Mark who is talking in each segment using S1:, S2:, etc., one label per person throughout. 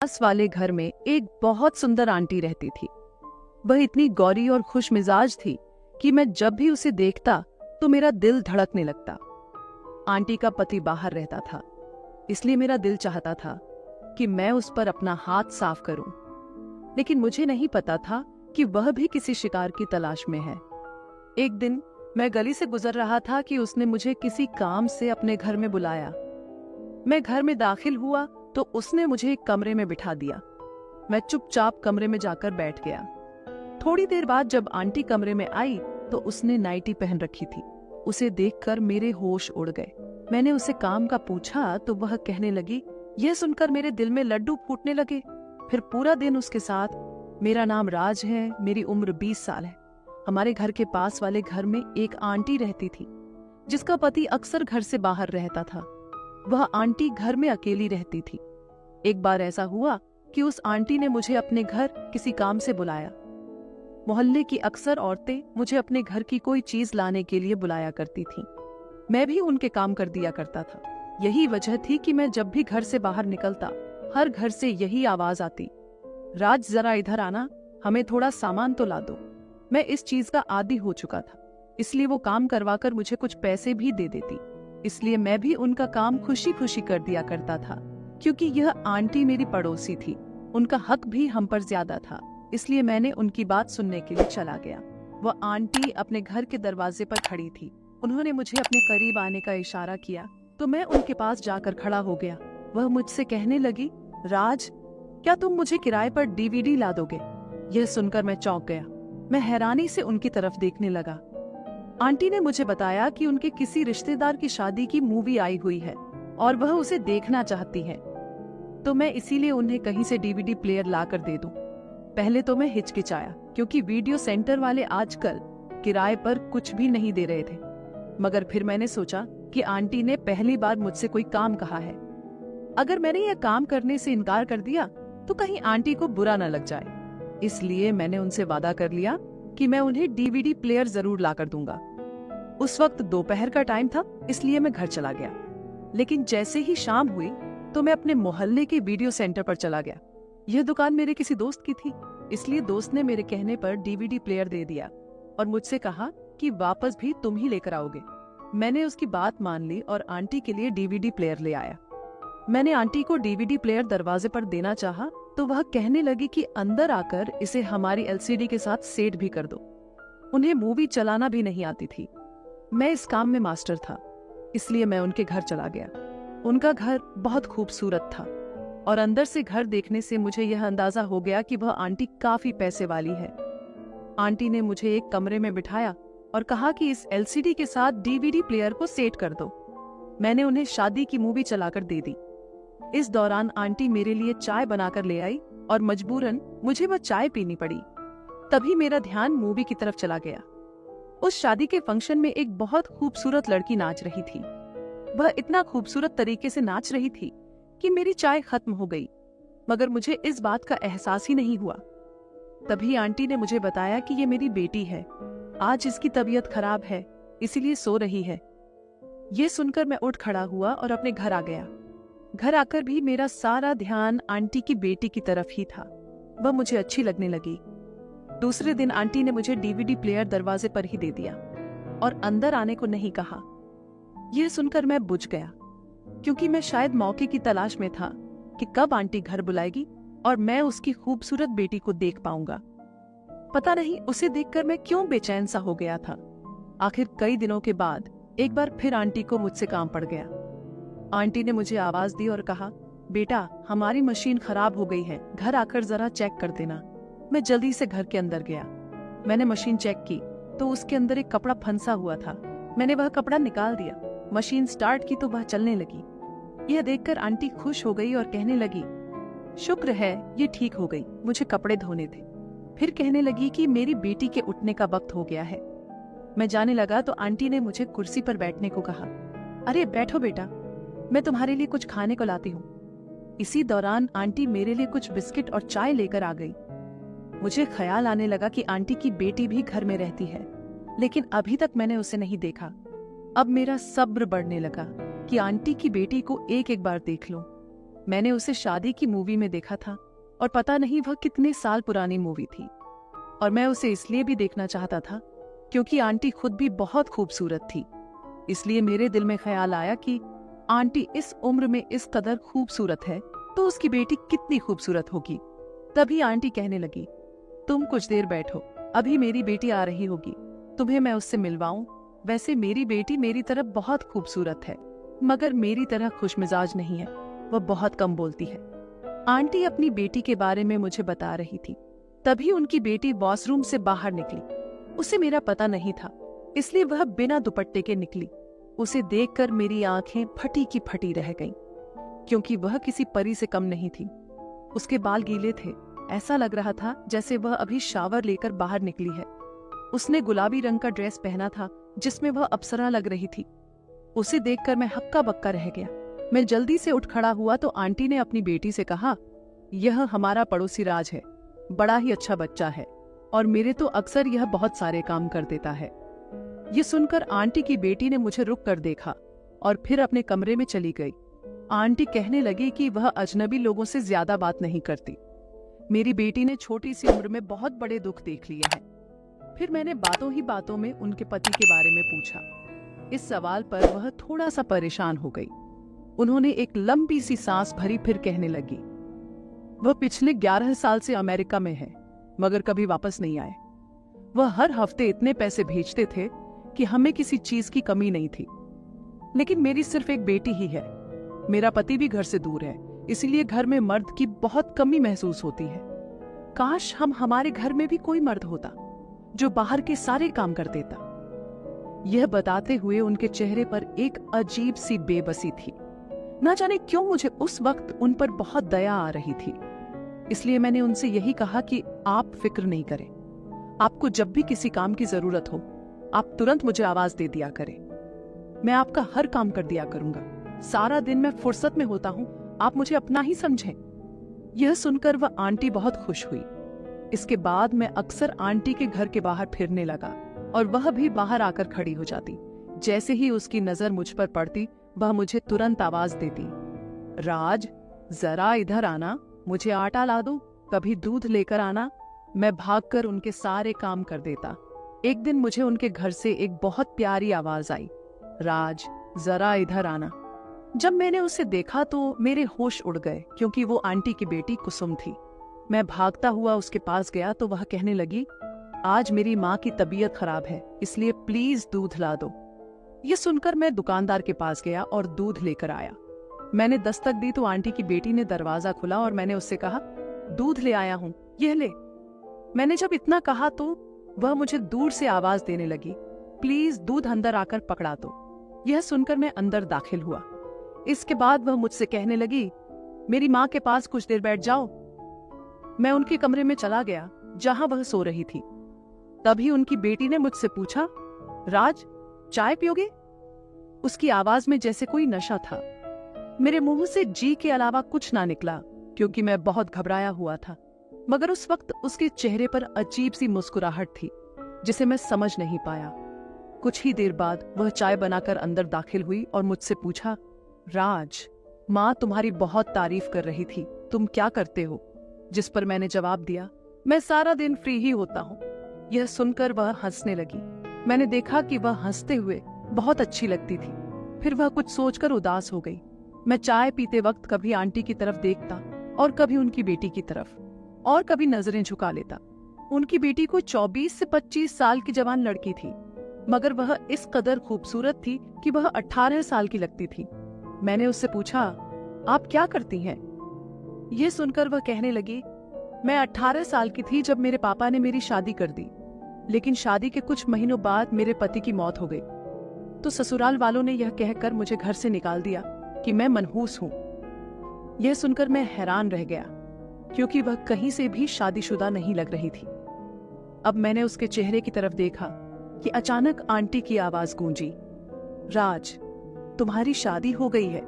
S1: पास वाले घर में एक बहुत सुंदर आंटी रहती थी। वह इतनी गौरी और खुश मिजाज थी कि मैं जब भी उसे देखता तो मेरा दिल धड़कने लगता। आंटी का पति बाहर रहता था, इसलिए मेरा दिल चाहता था कि मैं उस पर अपना हाथ साफ करूं, लेकिन मुझे नहीं पता था कि वह भी किसी शिकार की तलाश में है। एक दिन मैं गली से गुजर रहा था कि उसने मुझे किसी काम से अपने घर में बुलाया। मैं घर में दाखिल हुआ तो उसने मुझे एक कमरे में बिठा दिया। मैं चुपचाप कमरे में जाकर बैठ गया। थोड़ी देर बाद जब आंटी कमरे में आई तो उसने नाइटी पहन रखी थी। उसे देखकर मेरे होश उड़ गए। मैंने उसे काम का पूछा तो वह कहने लगी। यह सुनकर मेरे दिल में लड्डू फूटने लगे। फिर पूरा दिन उसके साथ। मेरा नाम राज है, मेरी उम्र 20 साल है। हमारे घर के पास वाले घर में एक आंटी रहती थी जिसका पति अक्सर घर से बाहर रहता था। वह आंटी घर में अकेली रहती थी। एक बार ऐसा हुआ कि उस आंटी ने मुझे अपने घर किसी काम से बुलाया। मोहल्ले की अक्सर औरतें मुझे अपने घर की कोई चीज लाने के लिए बुलाया करती थीं। मैं भी उनके काम कर दिया करता था। यही वजह थी कि मैं जब भी घर से बाहर निकलता हर घर से यही आवाज आती, राज जरा इधर आना, हमें थोड़ा सामान तो ला दो। मैं इस चीज का आदी हो चुका था, इसलिए वो काम करवाकर मुझे कुछ पैसे भी दे देती। इसलिए मैं भी उनका काम खुशी खुशी कर दिया करता था। क्योंकि यह आंटी मेरी पड़ोसी थी, उनका हक भी हम पर ज्यादा था, इसलिए मैंने उनकी बात सुनने के लिए चला गया। वह आंटी अपने घर के दरवाजे पर खड़ी थी। उन्होंने मुझे अपने करीब आने का इशारा किया तो मैं उनके पास जाकर खड़ा हो गया। वह मुझसे कहने लगी, राज, क्या तुम मुझे किराए पर डीवीडी ला दोगे? यह सुनकर मैं चौंक गया। मैं हैरानी से उनकी तरफ देखने लगा। आंटी ने मुझे बताया कि उनके किसी रिश्तेदार की शादी की मूवी आई हुई है और वह उसे देखना चाहती है, तो मैं इसीलिए उन्हें कहीं से डीवीडी प्लेयर ला कर दे दूं। पहले तो मैं हिचकिचाया क्योंकि वीडियो सेंटर वाले आजकल किराए पर कुछ भी नहीं दे रहे थे, मगर फिर मैंने सोचा कि आंटी ने पहली बार मुझसे कोई काम कहा है। अगर मैंने यह काम करने से इनकार कर दिया तो कहीं आंटी को बुरा न लग जाए, इसलिए मैंने उनसे वादा कर लिया कि मैं उन्हें डीवीडी प्लेयर जरूर ला कर दूंगा। उस वक्त दोपहर का टाइम था, इसलिए मैं घर चला गया। लेकिन जैसे ही शाम हुई तो मैं अपने मोहल्ले के वीडियो सेंटर पर चला गया। यह दुकान मेरे किसी दोस्त की थी, इसलिए दोस्त ने मेरे कहने पर डीवीडी प्लेयर दे दिया और मुझसे कहा कि वापस भी तुम ही लेकर आओगे। मैंने उसकी बात मान ली और आंटी के लिए डीवीडी प्लेयर ले आया। मैंने आंटी को डीवीडी प्लेयर दरवाजे पर देना चाहा तो वह कहने लगी कि अंदर आकर इसे हमारी एलसीडी के साथ सेट भी कर दो। उन्हें मूवी चलाना भी नहीं आती थी। मैं इस काम में मास्टर था, इसलिए मैं उनके घर चला गया। उनका घर बहुत खूबसूरत था और अंदर से घर देखने से मुझे यह अंदाजा हो गया कि वह आंटी काफी पैसे वाली है। आंटी ने मुझे एक कमरे में बिठाया और कहा कि इस एलसीडी के साथ डीवीडी प्लेयर को सेट कर दो। मैंने उन्हें शादी की मूवी चलाकर दे दी। इस दौरान आंटी मेरे लिए चाय बनाकर ले आई और मजबूरन मुझे वह चाय पीनी पड़ी। तभी मेरा ध्यान मूवी की तरफ चला गया। उस शादी के फंक्शन में एक बहुत खूबसूरत लड़की नाच रही थी। वह इतना खूबसूरत तरीके से नाच रही थी कि मेरी चाय खत्म हो गई, मगर मुझे इस बात का एहसास ही नहीं हुआ। तभी आंटी ने मुझे बताया कि ये मेरी बेटी है, आज इसकी तबीयत खराब है, इसीलिए सो रही है। ये सुनकर मैं उठ खड़ा हुआ और अपने घर आ गया। घर आकर भी मेरा सारा ध्यान आंटी की बेटी की तरफ ही था। वह मुझे अच्छी लगने लगी। दूसरे दिन आंटी ने मुझे डीवीडी प्लेयर दरवाजे पर ही दे दिया और अंदर आने को नहीं कहा। यह सुनकर मैं बुझ गया, क्योंकि मैं शायद मौके की तलाश में था कि कब आंटी घर बुलाएगी और मैं उसकी खूबसूरत बेटी को देख पाऊंगा। पता नहीं उसे देखकर मैं क्यों बेचैन सा हो गया था। आखिर कई दिनों के बाद एक बार फिर आंटी को मुझसे काम पड़ गया। आंटी ने मुझे आवाज दी और कहा, बेटा, हमारी मशीन खराब हो गई है, घर आकर जरा चेक कर देना। मैं जल्दी से घर के अंदर गया। मैंने मशीन चेक की तो उसके अंदर एक कपड़ा फंसा हुआ था। मैंने वह कपड़ा निकाल दिया, मशीन स्टार्ट की तो वह चलने लगी। यह देखकर आंटी खुश हो गई और कहने लगी, शुक्र है ये ठीक हो गई, मुझे कपड़े धोने थे। फिर कहने लगी कि मेरी बेटी के उठने का वक्त हो गया है। मैं जाने लगा तो आंटी ने मुझे कुर्सी पर बैठने को कहा। अरे बैठो बेटा, मैं तुम्हारे लिए कुछ खाने को लाती हूँ। इसी दौरान आंटी मेरे लिए कुछ बिस्किट और चाय लेकर आ गई। मुझे ख्याल आने लगा कि आंटी की बेटी भी घर में रहती है, लेकिन अभी तक मैंने उसे नहीं देखा। अब मेरा सब्र बढ़ने लगा कि आंटी की बेटी को एक एक बार देख लूं। मैंने उसे शादी की मूवी में देखा था और पता नहीं वह कितने साल पुरानी मूवी थी, और मैं उसे इसलिए भी देखना चाहता था क्योंकि आंटी खुद भी बहुत खूबसूरत थी। इसलिए मेरे दिल में ख्याल आया कि आंटी इस उम्र में इस कदर खूबसूरत है तो उसकी बेटी कितनी खूबसूरत होगी। तभी आंटी कहने लगी, तुम कुछ देर बैठो, अभी मेरी बेटी आ रही होगी, तुम्हें मैं उससे मिलवाऊं। वैसे मेरी बेटी मेरी तरह बहुत खूबसूरत है, मगर मेरी तरह खुशमिजाज नहीं है, वह बहुत कम बोलती है। आंटी अपनी बेटी के बारे में मुझे बता रही थी। तभी उनकी बेटी वॉशरूम से बाहर निकली। उसे मेरा पता नहीं था, इसलिए वह बिना दुपट्टे के निकली। उसे देखकर मेरी आंखें फटी की फटी रह गईं, क्योंकि वह किसी परी से कम नहीं थी। उसके बाल गीले थे, ऐसा लग रहा था जैसे वह अभी शावर लेकर बाहर निकली है। उसने गुलाबी रंग का ड्रेस पहना था जिसमें वह अप्सरा लग रही थी। उसे देखकर मैं हक्का बक्का रह गया। मैं जल्दी से उठ खड़ा हुआ तो आंटी ने अपनी बेटी से कहा, यह हमारा पड़ोसी राज है, बड़ा ही अच्छा बच्चा है और मेरे तो अक्सर यह बहुत सारे काम कर देता है। ये सुनकर आंटी की बेटी ने मुझे रुक कर देखा और फिर अपने कमरे में चली गई। आंटी कहने लगी कि वह अजनबी लोगों से ज्यादा बात नहीं करती। मेरी बेटी ने छोटी सी उम्र में बहुत बड़े दुख देख लिए हैं। फिर मैंने बातों ही बातों में उनके पति के बारे में पूछा। इस सवाल पर वह थोड़ा सा परेशान हो गई। उन्होंने एक लंबी सी सांस भरी, फिर कहने लगी, वह पिछले 11 साल से अमेरिका में है, मगर कभी वापस नहीं आए। वह हर हफ्ते इतने पैसे भेजते थे कि हमें किसी चीज की कमी नहीं थी। लेकिन मेरी सिर्फ एक बेटी ही है। मेरा पति भी घर से दूर है, इसलिए घर में मर्द की बहुत कमी महसूस होती है। काश हमारे घर में भी कोई मर्द होता जो बाहर के सारे काम कर देता। यह बताते हुए उनके चेहरे पर एक अजीब सी बेबसी थी। न जाने क्यों मुझे उस वक्त उन पर बहुत दया आ रही थी। इसलिए मैंने उनसे यही कहा कि आप फिक्र नहीं करें, आपको जब भी किसी काम की जरूरत हो आप तुरंत मुझे आवाज दे दिया करें, मैं आपका हर काम कर दिया करूंगा। सारा दिन मैं फुर्सत में होता हूं, आप मुझे अपना ही समझें। यह सुनकर वह आंटी बहुत खुश हुई। इसके बाद मैं अक्सर आंटी के घर के बाहर फिरने लगा और वह भी बाहर आकर खड़ी हो जाती। जैसे ही उसकी नजर मुझ पर पड़ती वह मुझे तुरंत आवाज देती, राज जरा इधर आना, मुझे आटा ला दो, कभी दूध लेकर आना। मैं भागकर उनके सारे काम कर देता। एक दिन मुझे उनके घर से एक बहुत प्यारी आवाज आई, राज जरा इधर आना। जब मैंने उसे देखा तो मेरे होश उड़ गए, क्योंकि वो आंटी की बेटी कुसुम थी। मैं भागता हुआ उसके पास गया तो वह कहने लगी, आज मेरी माँ की तबीयत खराब है, इसलिए प्लीज दूध ला दो। ये सुनकर मैं दुकानदार के पास गया और दूध लेकर आया। मैंने दस्तक दी तो आंटी की बेटी ने दरवाजा खोला और मैंने उससे कहा, दूध ले आया हूँ, यह ले। मैंने जब इतना कहा तो वह मुझे दूर से आवाज देने लगी, प्लीज दूध अंदर आकर पकड़ा दो। यह सुनकर मैं अंदर दाखिल हुआ। इसके बाद वह मुझसे कहने लगी, मेरी माँ के पास कुछ देर बैठ जाओ। मैं उनके कमरे में चला गया जहां वह सो रही थी। तभी उनकी बेटी ने मुझसे पूछा, राज चाय पियोगे? उसकी आवाज में जैसे कोई नशा था। मेरे मुंह से जी के अलावा कुछ ना निकला, क्योंकि मैं बहुत घबराया हुआ था। मगर उस वक्त उसके चेहरे पर अजीब सी मुस्कुराहट थी जिसे मैं समझ नहीं पाया। कुछ ही देर बाद वह चाय बनाकर अंदर दाखिल हुई और मुझसे पूछा, राज माँ तुम्हारी बहुत तारीफ कर रही थी, तुम क्या करते हो? जिस पर मैंने जवाब दिया, मैं सारा दिन फ्री ही होता हूँ। यह सुनकर वह हंसने लगी। मैंने देखा कि वह हंसते हुए बहुत अच्छी लगती थी। फिर वह कुछ सोचकर उदास हो गई। मैं चाय पीते वक्त कभी आंटी की तरफ देखता और कभी उनकी बेटी की तरफ, और कभी नजरें झुका लेता। उनकी बेटी को 24 से 25 साल की जवान लड़की थी, मगर वह इस कदर खूबसूरत थी कि वह 18 साल की लगती थी। मैंने उससे पूछा, आप क्या करती हैं? ये सुनकर वह कहने लगी, मैं 18 साल की थी जब मेरे पापा ने मेरी शादी कर दी, लेकिन शादी के कुछ महीनों बाद मेरे पति की मौत हो गई, तो ससुराल वालों ने यह कहकर मुझे घर से निकाल दिया कि मैं मनहूस हूँ। यह सुनकर मैं हैरान रह गया, क्योंकि वह कहीं से भी शादीशुदा नहीं लग रही थी। अब मैंने उसके चेहरे की तरफ देखा कि अचानक आंटी की आवाज गूंजी, राज तुम्हारी शादी हो गई है।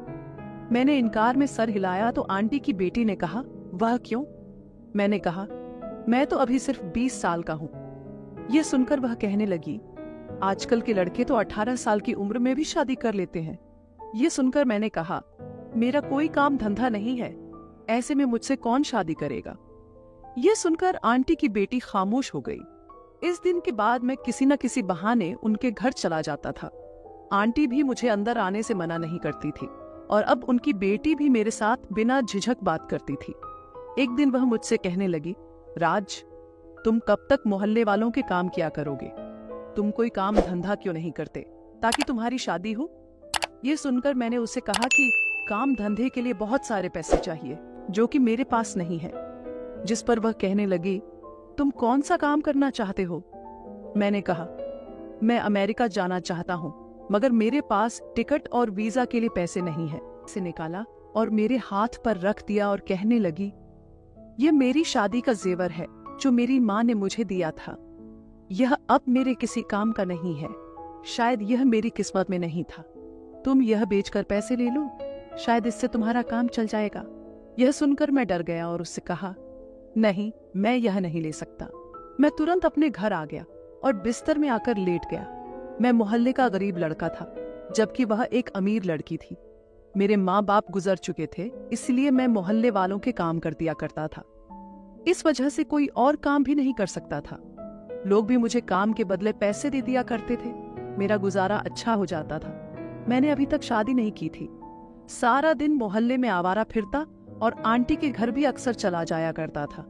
S1: मैंने इनकार में सर हिलाया तो आंटी की बेटी ने कहा, वह क्यों? मैंने कहा, मैं तो अभी सिर्फ 20 साल का हूँ। यह सुनकर वह कहने लगी, आजकल के लड़के तो 18 साल की उम्र में भी शादी कर लेते हैं। यह सुनकर मैंने कहा, मेरा कोई काम धंधा नहीं है, ऐसे में मुझसे कौन शादी करेगा। यह सुनकर आंटी की बेटी खामोश हो गई। इस दिन के बाद मैं किसी न किसी बहाने उनके घर चला जाता था। आंटी भी मुझे अंदर आने से मना नहीं करती थी और अब उनकी बेटी भी मेरे साथ बिना झिझक बात करती थी। एक दिन वह मुझसे कहने लगी, राज, तुम कब तक मोहल्ले वालों के काम किया करोगे? तुम कोई काम धंधा क्यों नहीं करते ताकि तुम्हारी शादी हो? ये सुनकर मैंने उसे कहा कि काम धंधे के लिए बहुत सारे पैसे चाहिए जो कि मेरे पास नहीं है। जिस पर वह कहने लगी, तुम कौन सा काम करना चाहते हो? मैंने कहा, मैं अमेरिका जाना चाहता हूँ, मगर मेरे पास टिकट और वीजा के लिए पैसे नहीं है। इसे निकाला और मेरे हाथ पर रख दिया और कहने लगी, यह मेरी शादी का जेवर है जो मेरी माँ ने मुझे दिया था। यह अब मेरे किसी काम का नहीं है, शायद यह मेरी किस्मत में नहीं था। तुम यह बेचकर पैसे ले लो, शायद इससे तुम्हारा काम चल जाएगा। यह सुनकर मैं डर गया और उससे कहा, नहीं, मैं यह नहीं ले सकता। मैं तुरंत अपने घर आ गया और बिस्तर में आकर लेट गया। मैं मोहल्ले का गरीब लड़का था, जबकि वह एक अमीर लड़की थी। मेरे माँ बाप गुजर चुके थे, इसलिए मैं मोहल्ले वालों के काम कर दिया करता था। इस वजह से कोई और काम भी नहीं कर सकता था। लोग भी मुझे काम के बदले पैसे दे दिया करते थे। मेरा गुजारा अच्छा हो जाता था। मैंने अभी तक शादी नहीं की थी। सारा दिन मोहल्ले में आवारा फिरता और आंटी के घर भी अक्सर चला जाया करता था।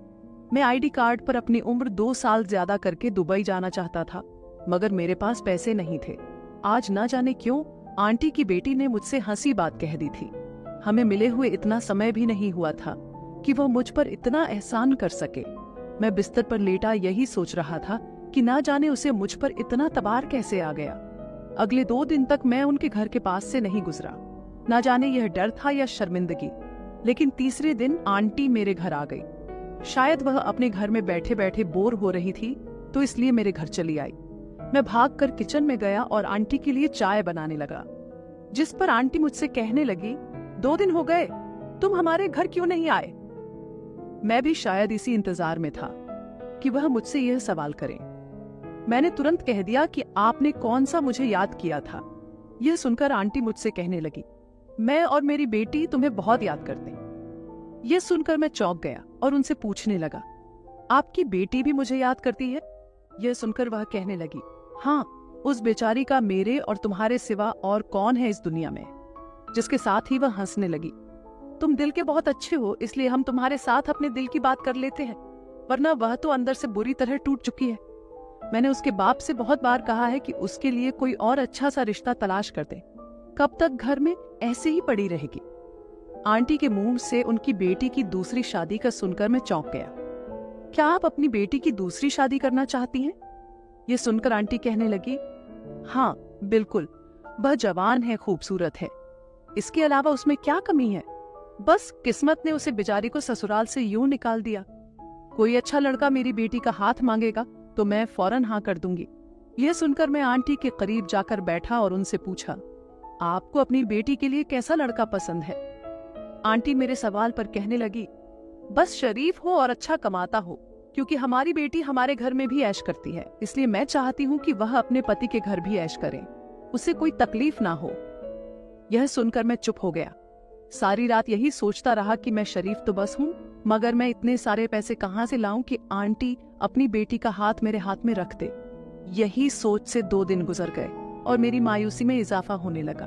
S1: मैं आईडी कार्ड पर अपनी उम्र 2 साल ज्यादा करके दुबई जाना चाहता था, मगर मेरे पास पैसे नहीं थे। आज न जाने क्यों आंटी की बेटी ने मुझसे हंसी बात कह दी थी। हमें मिले हुए इतना समय भी नहीं हुआ था कि वह मुझ पर इतना एहसान कर सके। मैं बिस्तर पर लेटा यही सोच रहा था कि ना जाने उसे मुझ पर इतना तबार कैसे आ गया। अगले 2 दिन तक मैं उनके घर के पास से नहीं गुजरा। ना जाने यह डर था या शर्मिंदगी, लेकिन तीसरे दिन आंटी मेरे घर आ गई। शायद वह अपने घर में बैठे बैठे बोर हो रही थी, तो इसलिए मेरे घर चली आई। मैं भागकर किचन में गया और आंटी के लिए चाय बनाने लगा, जिस पर आंटी मुझसे कहने लगी, 2 दिन हो गए, तुम हमारे घर क्यों नहीं आए? मैं भी शायद इसी इंतजार में था कि वह मुझसे यह सवाल करे। मैंने तुरंत कह दिया कि आपने कौन सा मुझे याद किया था। यह सुनकर आंटी मुझसे कहने लगी, मैं और मेरी बेटी तुम्हें बहुत याद करते हैं। यह सुनकर मैं चौंक गया और उनसे पूछने लगा, आपकी बेटी भी मुझे याद करती है? यह सुनकर वह कहने लगी, हाँ, उस बेचारी का मेरे और तुम्हारे सिवा और कौन है इस दुनिया में? जिसके साथ ही वह हंसने लगी। तुम दिल के बहुत अच्छे हो, इसलिए हम तुम्हारे साथ अपने दिल की बात कर लेते हैं, वरना वह तो अंदर से बुरी तरह टूट चुकी है। मैंने उसके बाप से बहुत बार कहा है कि उसके लिए कोई और अच्छा सा रिश्ता तलाश कर दे। कब तक घर में ऐसे ही पड़ी रहेगी? आंटी के मुंह से उनकी बेटी की दूसरी शादी का सुनकर मैं चौंक गया। क्या आप अपनी बेटी की दूसरी शादी करना चाहती हैं? ये सुनकर आंटी कहने लगी, हाँ बिल्कुल, वह जवान है, खूबसूरत है, इसके अलावा उसमें क्या कमी है? बस किस्मत ने उसे बेचारी को ससुराल से यूं निकाल दिया। कोई अच्छा लड़का मेरी बेटी का हाथ मांगेगा तो मैं फौरन हाँ कर दूंगी। यह सुनकर मैं आंटी के करीब जाकर बैठा और उनसे पूछा, आपको अपनी बेटी के लिए कैसा लड़का पसंद है? आंटी मेरे सवाल पर कहने लगी, बस शरीफ हो और अच्छा कमाता हो, क्योंकि हमारी बेटी हमारे घर में भी ऐश करती है, इसलिए मैं चाहती हूँ कि वह अपने पति के घर भी ऐश करे, उसे कोई तकलीफ ना हो। यह सुनकर मैं चुप हो गया। सारी रात यही सोचता रहा कि मैं शरीफ तो बस हूँ, मगर मैं इतने सारे पैसे कहाँ से लाऊं कि आंटी अपनी बेटी का हाथ मेरे हाथ में रख दे। यही सोच से 2 दिन गुजर गए और मेरी मायूसी में इजाफा होने लगा।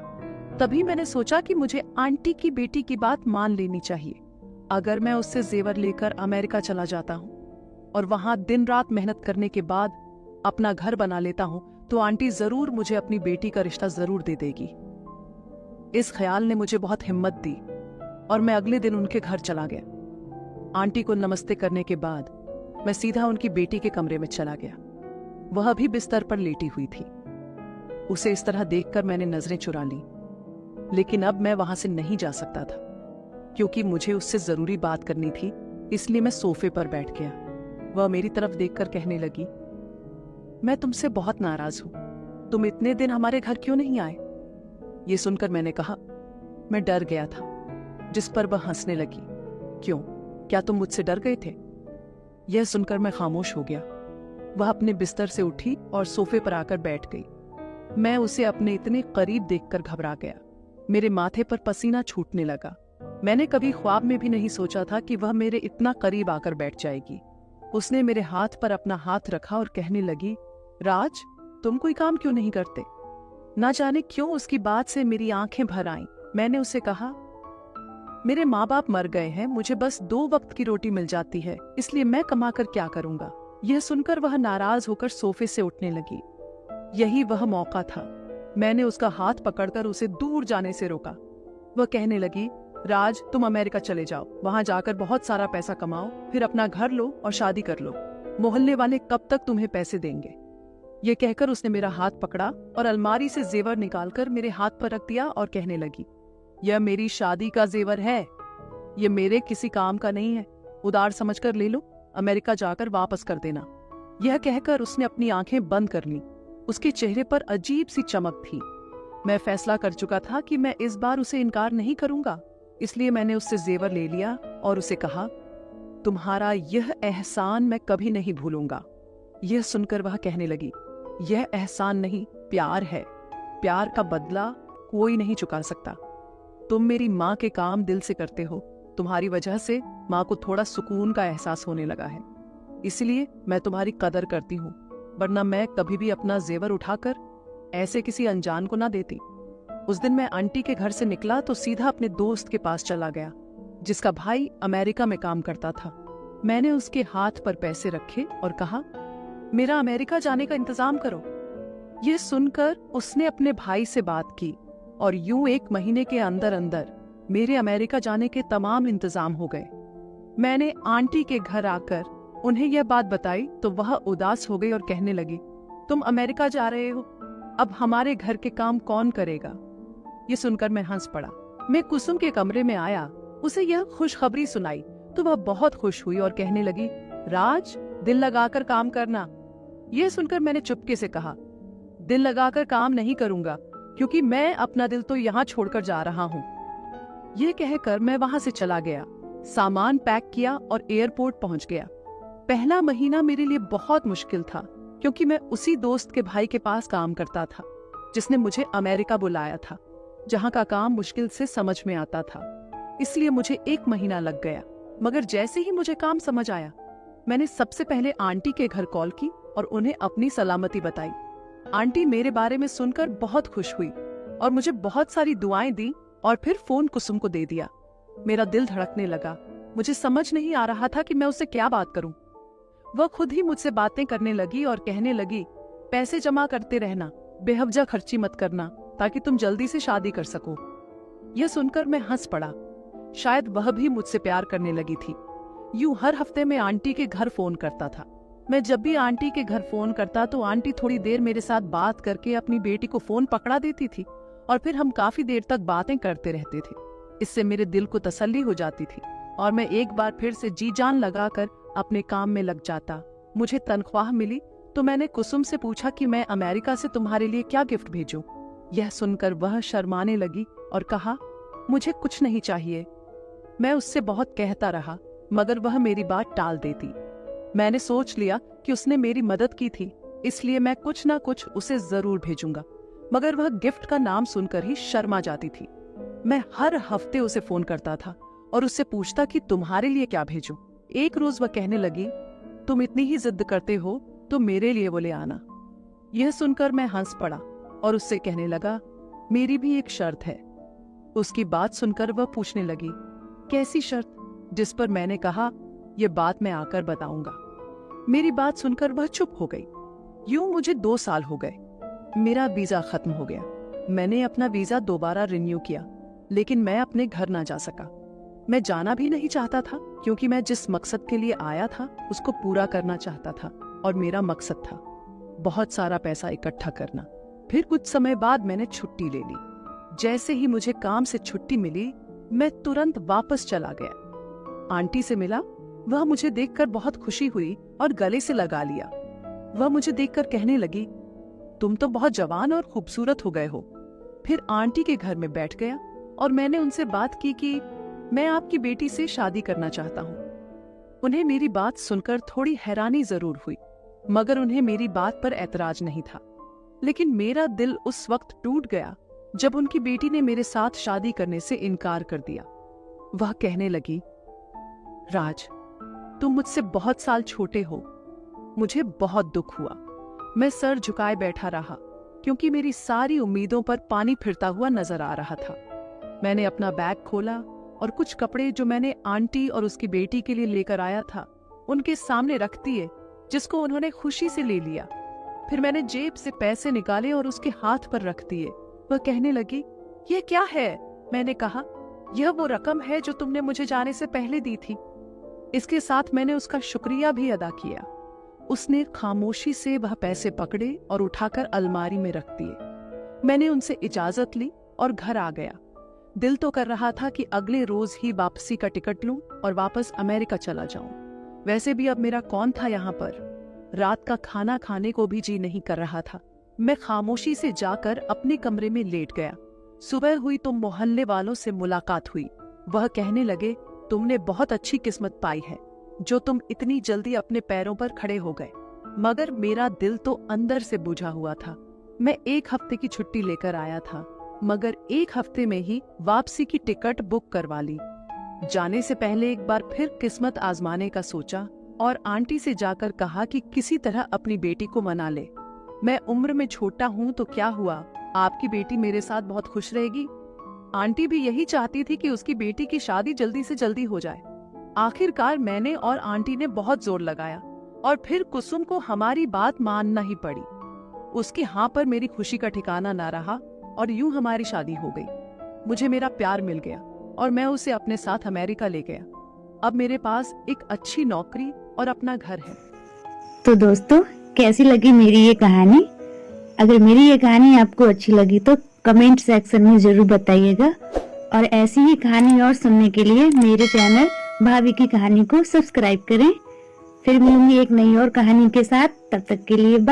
S1: तभी मैंने सोचा कि मुझे आंटी की बेटी की बात मान लेनी चाहिए। अगर मैं उससे जेवर लेकर अमेरिका चला जाता हूँ और वहां दिन रात मेहनत करने के बाद अपना घर बना लेता हूँ, तो आंटी जरूर मुझे अपनी बेटी का रिश्ता जरूर दे देगी। इस ख्याल ने मुझे बहुत हिम्मत दी और मैं अगले दिन उनके घर चला गया। आंटी को नमस्ते करने के बाद मैं सीधा उनकी बेटी के कमरे में चला गया। वह भी बिस्तर पर लेटी हुई थी। उसे इस तरह देखकर मैंने नजरें चुरा ली, लेकिन अब मैं वहां से नहीं जा सकता था, क्योंकि मुझे उससे जरूरी बात करनी थी। इसलिए मैं सोफे पर बैठ गया। वह मेरी तरफ देखकर कहने लगी, मैं तुमसे बहुत नाराज हूं, तुम इतने दिन हमारे घर क्यों नहीं आए? ये सुनकर मैंने कहा, मैं डर गया था। जिस पर वह हंसने लगी, क्यों, क्या तुम मुझसे डर गए थे? यह सुनकर मैं खामोश हो गया। वह अपने बिस्तर से उठी और सोफे पर आकर बैठ गई। मैं उसे अपने इतने करीब देखकर घबरा गया। मेरे माथे पर पसीना छूटने लगा। मैंने कभी ख्वाब में भी नहीं सोचा था कि वह मेरे इतना करीब आकर बैठ जाएगी। उसने मेरे हाथ पर अपना हाथ रखा और कहने लगी, राज, तुम कोई काम क्यों नहीं करते? ना जाने क्यों उसकी बात से मेरी आंखें भर आईं। मैंने उसे कहा, मेरे माँ बाप मर गए हैं, मुझे बस 2 वक्त की रोटी मिल जाती है, इसलिए मैं कमाकर क्या करूंगा। यह सुनकर वह नाराज होकर सोफे से उठने लगी। यही वह मौका था। मैंने उसका हाथ पकड़कर उसे दूर जाने से रोका। वह कहने लगी, राज, तुम अमेरिका चले जाओ, वहां जाकर बहुत सारा पैसा कमाओ, फिर अपना घर लो और शादी कर लो। मोहल्ले वाले कब तक तुम्हें पैसे देंगे? ये कहकर उसने मेरा हाथ पकड़ा और अलमारी से जेवर निकालकर मेरे हाथ पर रख दिया और कहने लगी, यह मेरी शादी का जेवर है, यह मेरे किसी काम का नहीं है, उधार समझकर ले लो, अमेरिका जाकर वापस कर देना। यह कहकर उसने अपनी आंखें बंद कर ली। उसके चेहरे पर अजीब सी चमक थी। मैं फैसला कर चुका था कि मैं इस बार उसे इनकार नहीं करूंगा, इसलिए मैंने उससे जेवर ले लिया और उसे कहा, तुम्हारा यह एहसान मैं कभी नहीं भूलूंगा। यह सुनकर वह कहने लगी, यह एहसान नहीं, प्यार है। प्यार का बदला कोई नहीं चुका सकता। तुम मेरी माँ के काम दिल से करते हो, तुम्हारी वजह से माँ को थोड़ा सुकून का एहसास होने लगा है, इसलिए मैं तुम्हारी कदर करती हूँ, वरना मैं कभी भी अपना जेवर उठाकर ऐसे किसी अनजान को ना देती। उस दिन मैं आंटी के घर से निकला तो सीधा अपने दोस्त के पास चला गया, जिसका भाई अमेरिका में काम करता था। मैंने उसके हाथ पर पैसे रखे और कहा, मेरा अमेरिका जाने का इंतजाम करो। यह सुनकर उसने अपने भाई से बात की और यूं 1 महीने के अंदर अंदर मेरे अमेरिका जाने के तमाम इंतजाम हो गए। मैंने आंटी के घर आकर उन्हें यह बात बताई तो वह उदास हो गई और कहने लगी, तुम अमेरिका जा रहे हो, अब हमारे घर के काम कौन करेगा? ये सुनकर मैं हंस पड़ा। मैं कुसुम के कमरे में आया, उसे यह खुशखबरी सुनाई तो वह बहुत खुश हुई और कहने लगी, राज, दिल लगाकर काम करना। यह सुनकर मैंने चुपके से कहा, दिल लगाकर काम नहीं करूंगा, क्योंकि मैं अपना दिल तो यहाँ छोड़कर जा रहा हूँ। यह कहकर मैं वहां से चला गया, सामान पैक किया और एयरपोर्ट पहुंच गया। पहला महीना मेरे लिए बहुत मुश्किल था, क्योंकि मैं उसी दोस्त के भाई के पास काम करता था जिसने मुझे अमेरिका बुलाया था, जहां का काम मुश्किल से समझ में आता था। इसलिए मुझे 1 महीना लग गया, मगर जैसे ही मुझे काम समझ आया, मैंने सबसे पहले आंटी के घर कॉल की और उन्हें अपनी सलामती बताई। आंटी मेरे बारे में सुनकर बहुत खुश हुई और मुझे बहुत सारी दुआएं दी और फिर फोन कुसुम को दे दिया। मेरा दिल धड़कने लगा। मुझे समझ नहीं आ रहा था कि मैं उससे क्या बात करूं। वह खुद ही मुझसे बातें करने लगी और कहने लगी, पैसे जमा करते रहना, बेहवजा खर्ची मत करना, ताकि तुम जल्दी से शादी कर सको। यह सुनकर मैं हंस पड़ा। शायद वह भी मुझसे प्यार करने लगी थी। यूं हर हफ्ते में आंटी के घर फोन करता था। मैं जब भी आंटी के घर फोन करता तो आंटी थोड़ी देर मेरे साथ बात करके अपनी बेटी को फोन पकड़ा देती थी और फिर हम काफी देर तक बातें करते रहते थे। इससे मेरे दिल को तसल्ली हो जाती थी और मैं एक बार फिर से जी जान लगाकर अपने काम में लग जाता। मुझे तनख्वाह मिली तो मैंने कुसुम से पूछा कि मैं अमेरिका से तुम्हारे लिए क्या गिफ्ट भेजूं। यह सुनकर वह शर्माने लगी और कहा, मुझे कुछ नहीं चाहिए। मैं उससे बहुत कहता रहा, मगर वह मेरी बात टाल देती। मैंने सोच लिया कि उसने मेरी मदद की थी, इसलिए मैं कुछ ना कुछ उसे जरूर भेजूंगा, मगर वह गिफ्ट का नाम सुनकर ही शर्मा जाती थी। मैं हर हफ्ते उसे फोन करता था और उससे पूछता कि तुम्हारे लिए क्या भेजूं। एक रोज वह कहने लगी, तुम इतनी ही जिद करते हो तो मेरे लिए वो ले आना। यह सुनकर मैं हंस पड़ा और उससे कहने लगा, मेरी भी एक शर्त है। उसकी बात सुनकर वह पूछने लगी, कैसी शर्त? जिस पर मैंने कहा, यह बात मैं आकर बताऊंगा। मेरी बात सुनकर वह चुप हो गई। यूं मुझे 2 साल हो गए। मेरा वीजा खत्म हो गया। मैंने अपना वीजा दोबारा रिन्यू किया, लेकिन मैं अपने घर ना जा सका। मैं जाना भी नहीं चाहता था, क्योंकि मैं जिस मकसद के लिए आया था उसको पूरा करना चाहता था और मेरा मकसद था बहुत सारा पैसा इकट्ठा करना। फिर कुछ समय बाद मैंने छुट्टी ले ली। जैसे ही मुझे काम से छुट्टी मिली, मैं तुरंत वापस चला गया। आंटी से मिला। वह मुझे देखकर बहुत खुशी हुई और गले से लगा लिया। वह मुझे देखकर कहने लगी, तुम तो बहुत जवान और खूबसूरत हो गए हो। फिर आंटी के घर में बैठ गया और मैंने उनसे बात की कि मैं आपकी बेटी से शादी करना चाहता हूँ। उन्हें मेरी बात सुनकर थोड़ी हैरानी जरूर हुई, मगर उन्हें मेरी बात पर ऐतराज नहीं था। लेकिन मेरा दिल उस वक्त टूट गया जब उनकी बेटी ने मेरे साथ शादी करने से इनकार कर दिया। वह कहने लगी, राज, तुम मुझसे बहुत साल छोटे हो। मुझे बहुत दुख हुआ। मैं सर झुकाए बैठा रहा क्योंकि मेरी सारी उम्मीदों पर पानी फिरता हुआ नजर आ रहा था। मैंने अपना बैग खोला और कुछ कपड़े जो मैंने आंटी और उसकी बेटी के लिए लेकर आया था उनके सामने रख दिए, जिसको उन्होंने खुशी से ले लिया। फिर मैंने जेब से पैसे निकाले और उसके हाथ पर रख दिए। वह कहने लगी, यह क्या है? मैंने कहा, यह वो रकम है जो तुमने मुझे जाने से पहले दी थी। इसके साथ मैंने उसका शुक्रिया भी अदा किया। उसने खामोशी से वह पैसे पकड़े और उठाकर अलमारी में रख दिए। मैंने उनसे इजाजत ली और घर आ गया। दिल तो कर रहा था कि अगले रोज ही वापसी का टिकट लूं और वापस अमेरिका चला जाऊं। वैसे भी अब मेरा कौन था यहाँ पर। रात का खाना खाने को भी जी नहीं कर रहा था। मैं खामोशी से जाकर अपने कमरे में लेट गया। सुबह हुई तो मोहल्ले वालों से मुलाकात हुई। वह कहने लगे, तुमने बहुत अच्छी किस्मत पाई है जो तुम इतनी जल्दी अपने पैरों पर खड़े हो गए। मगर मेरा दिल तो अंदर से बुझा हुआ था। मैं 1 हफ्ते की छुट्टी लेकर आया था, मगर 1 हफ्ते में ही वापसी की टिकट बुक करवा ली। जाने से पहले एक बार फिर किस्मत आजमाने का सोचा और आंटी से जाकर कहा कि किसी तरह अपनी बेटी को मना ले। मैं उम्र में छोटा हूँ तो क्या हुआ, आपकी बेटी मेरे साथ बहुत खुश रहेगी। आंटी भी यही चाहती थी कि उसकी बेटी की शादी जल्दी से जल्दी हो जाए। आखिरकार मैंने और आंटी ने बहुत जोर लगाया और फिर कुसुम को हमारी बात मानना ही पड़ी। उसकी हाँ पर मेरी खुशी का ठिकाना ना रहा और यूं हमारी शादी हो गई। मुझे मेरा प्यार मिल गया और मैं उसे अपने साथ अमेरिका ले गया। अब मेरे पास एक अच्छी नौकरी और अपना घर है।
S2: तो दोस्तों, कैसी लगी मेरी ये कहानी? अगर मेरी ये कहानी आपको अच्छी लगी तो कमेंट सेक्शन में जरूर बताइएगा। और ऐसी ही कहानी और सुनने के लिए मेरे चैनल भाभी की कहानी को सब्सक्राइब करें। फिर मिलूंगी एक नई और कहानी के साथ। तब तक के लिए बाय।